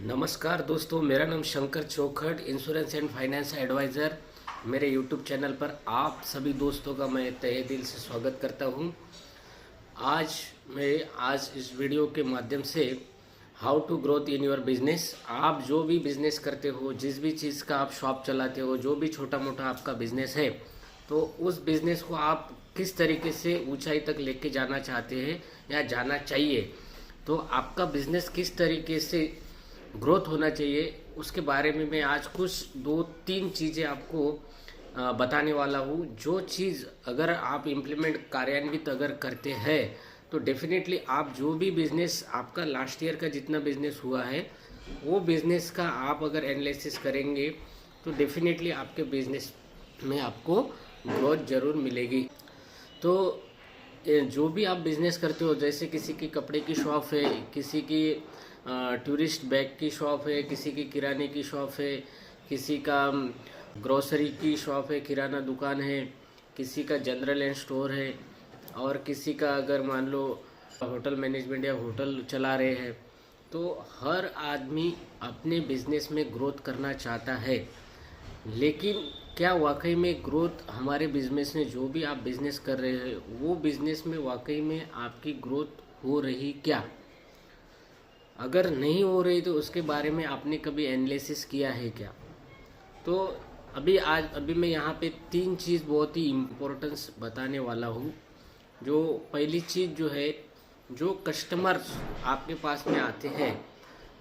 नमस्कार दोस्तों, मेरा नाम शंकर चौखट, इंश्योरेंस एंड फाइनेंस एडवाइज़र। मेरे यूट्यूब चैनल पर आप सभी दोस्तों का मैं तहे दिल से स्वागत करता हूं। आज इस वीडियो के माध्यम से how to growth in your business. आप जो भी बिजनेस करते हो, जिस भी चीज़ का आप शॉप चलाते हो, जो भी छोटा मोटा आपका बिजनेस है, तो उस बिजनेस को आप किस तरीके से ऊंचाई तक लेके जाना चाहते हैं या जाना चाहिए, तो आपका बिजनेस किस तरीके से ग्रोथ होना चाहिए, उसके बारे में मैं आज कुछ 2-3 चीज़ें आपको बताने वाला हूँ। जो चीज़ अगर आप इम्प्लीमेंट कार्यान्वित अगर करते हैं तो डेफिनेटली आप जो भी बिज़नेस आपका लास्ट ईयर का जितना बिज़नेस हुआ है, वो बिज़नेस का आप अगर एनालिसिस करेंगे तो डेफिनेटली आपके बिज़नेस में आपको ग्रोथ ज़रूर मिलेगी। तो जो भी आप बिज़नेस करते हो, जैसे किसी की कपड़े की शॉप है, किसी की टूरिस्ट बैग की शॉप है, किसी की किराने की शॉप है, किसी का ग्रोसरी की शॉप है, किराना दुकान है, किसी का जनरल एंड स्टोर है, और किसी का अगर मान लो होटल मैनेजमेंट या होटल चला रहे हैं, तो हर आदमी अपने बिजनेस में ग्रोथ करना चाहता है। लेकिन क्या वाकई में ग्रोथ हमारे बिजनेस में, जो भी आप बिजनेस कर रहे हैं, वो बिजनेस में वाकई में आपकी ग्रोथ हो रही क्या? अगर नहीं हो रही तो उसके बारे में आपने कभी एनालिसिस किया है क्या? तो अभी मैं यहाँ पे 3 चीज़ बहुत ही इम्पोर्टेंस बताने वाला हूँ। जो पहली चीज़ जो है, जो कस्टमर्स आपके पास में आते हैं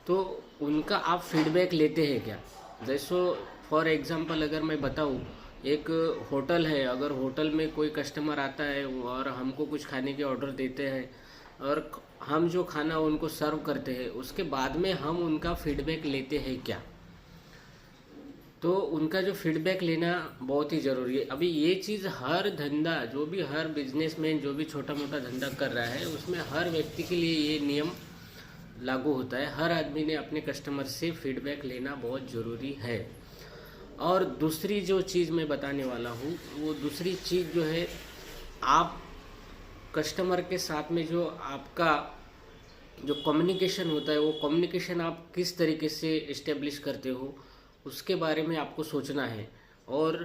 तो उनका आप फीडबैक लेते हैं क्या? जैसो फॉर एग्जांपल अगर मैं बताऊँ, एक होटल है, अगर होटल में कोई कस्टमर आता है और हमको कुछ खाने के ऑर्डर देते हैं और हम जो खाना उनको सर्व करते हैं, उसके बाद में हम उनका फीडबैक लेते हैं क्या? तो उनका जो फीडबैक लेना बहुत ही ज़रूरी है। अभी ये चीज़ हर धंधा, जो भी हर बिजनेसमैन जो भी छोटा मोटा धंधा कर रहा है, उसमें हर व्यक्ति के लिए ये नियम लागू होता है। हर आदमी ने अपने कस्टमर से फीडबैक लेना बहुत ज़रूरी है। और दूसरी जो चीज़ मैं बताने वाला हूँ, वो दूसरी चीज़ जो है, आप कस्टमर के साथ में जो आपका जो कम्युनिकेशन होता है, वो कम्युनिकेशन आप किस तरीके से इस्टेब्लिश करते हो, उसके बारे में आपको सोचना है। और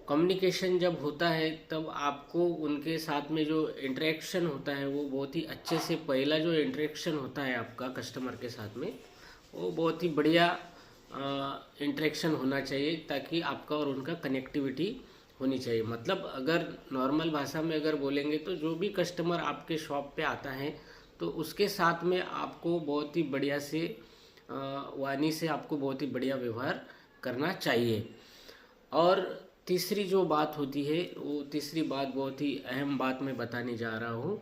कम्युनिकेशन जब होता है तब आपको उनके साथ में जो इंटरेक्शन होता है, वो बहुत ही अच्छे से, पहला जो इंटरेक्शन होता है आपका कस्टमर के साथ में, वो बहुत ही बढ़िया इंटरेक्शन होना चाहिए, ताकि आपका और उनका कनेक्टिविटी होनी चाहिए। मतलब अगर नॉर्मल भाषा में अगर बोलेंगे तो जो भी कस्टमर आपके शॉप पे आता है, तो उसके साथ में आपको बहुत ही बढ़िया से वाणी से आपको बहुत ही बढ़िया व्यवहार करना चाहिए। और तीसरी जो बात होती है, वो तीसरी बात बहुत ही अहम बात मैं बताने जा रहा हूँ।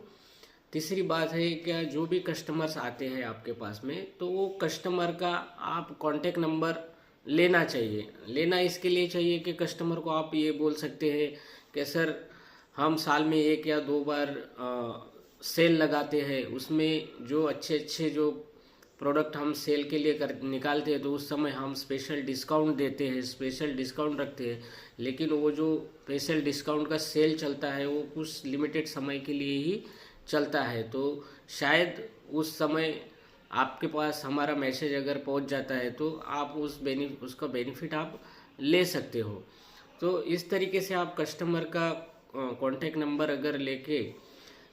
तीसरी बात है क्या, जो भी कस्टमर्स आते हैं आपके पास में, तो वो कस्टमर का आप कांटेक्ट नंबर लेना चाहिए। लेना इसके लिए चाहिए कि कस्टमर को आप ये बोल सकते हैं कि सर, हम साल में 1 या 2 बार सेल लगाते हैं, उसमें जो अच्छे अच्छे जो प्रोडक्ट हम सेल के लिए निकालते हैं, तो उस समय हम स्पेशल डिस्काउंट देते हैं, स्पेशल डिस्काउंट रखते हैं। लेकिन वो जो स्पेशल डिस्काउंट का सेल चलता है, वो कुछ लिमिटेड समय के लिए ही चलता है। तो शायद उस समय आपके पास हमारा मैसेज अगर पहुंच जाता है, तो आप उसका बेनिफिट आप ले सकते हो। तो इस तरीके से आप कस्टमर का कॉन्टैक्ट नंबर अगर लेके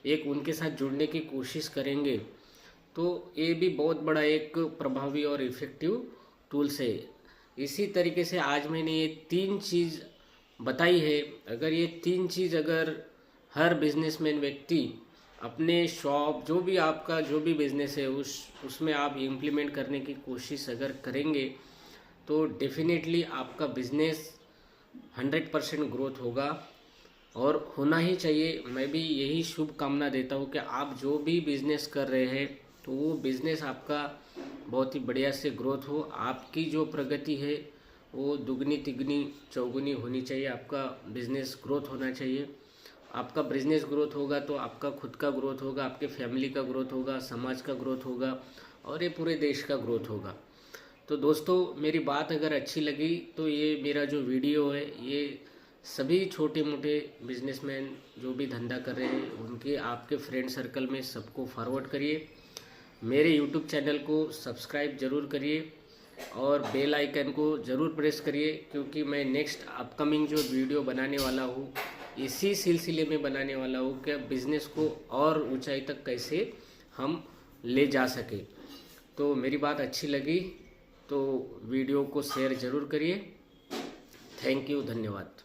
एक उनके साथ जुड़ने की कोशिश करेंगे, तो ये भी बहुत बड़ा एक प्रभावी और इफ़ेक्टिव टूल्स है। इसी तरीके से आज मैंने ये 3 चीज़ बताई है। अगर ये 3 चीज़ अगर हर बिजनेसमैन व्यक्ति अपने शॉप, जो भी आपका जो भी बिजनेस है, उसमें आप इम्प्लीमेंट करने की कोशिश अगर करेंगे, तो डेफिनेटली आपका बिजनेस 100% ग्रोथ होगा, और होना ही चाहिए। मैं भी यही शुभ कामना देता हूँ कि आप जो भी बिजनेस कर रहे हैं, तो वो बिजनेस आपका बहुत ही बढ़िया से ग्रोथ हो। आपकी जो प्रगति है वो दुगनी तिगनी चौगुनी होनी चाहिए। आपका बिजनेस ग्रोथ होना चाहिए। आपका बिजनेस ग्रोथ होगा तो आपका खुद का ग्रोथ होगा, आपके फैमिली का ग्रोथ होगा, समाज का ग्रोथ होगा, और ये पूरे देश का ग्रोथ होगा। तो दोस्तों, मेरी बात अगर अच्छी लगी तो ये मेरा जो वीडियो है, ये सभी छोटे मोटे बिजनेसमैन जो भी धंधा कर रहे हैं, उनके आपके फ्रेंड सर्कल में सबको फॉरवर्ड करिए। मेरे यूट्यूब चैनल को सब्सक्राइब ज़रूर करिए और बेल आइकन को ज़रूर प्रेस करिए, क्योंकि मैं नेक्स्ट अपकमिंग जो वीडियो बनाने वाला हूँ इसी सिलसिले में बनाने वाला हूँ कि बिज़नेस को और ऊंचाई तक कैसे हम ले जा सके। तो मेरी बात अच्छी लगी तो वीडियो को शेयर ज़रूर करिए। थैंक यू, धन्यवाद।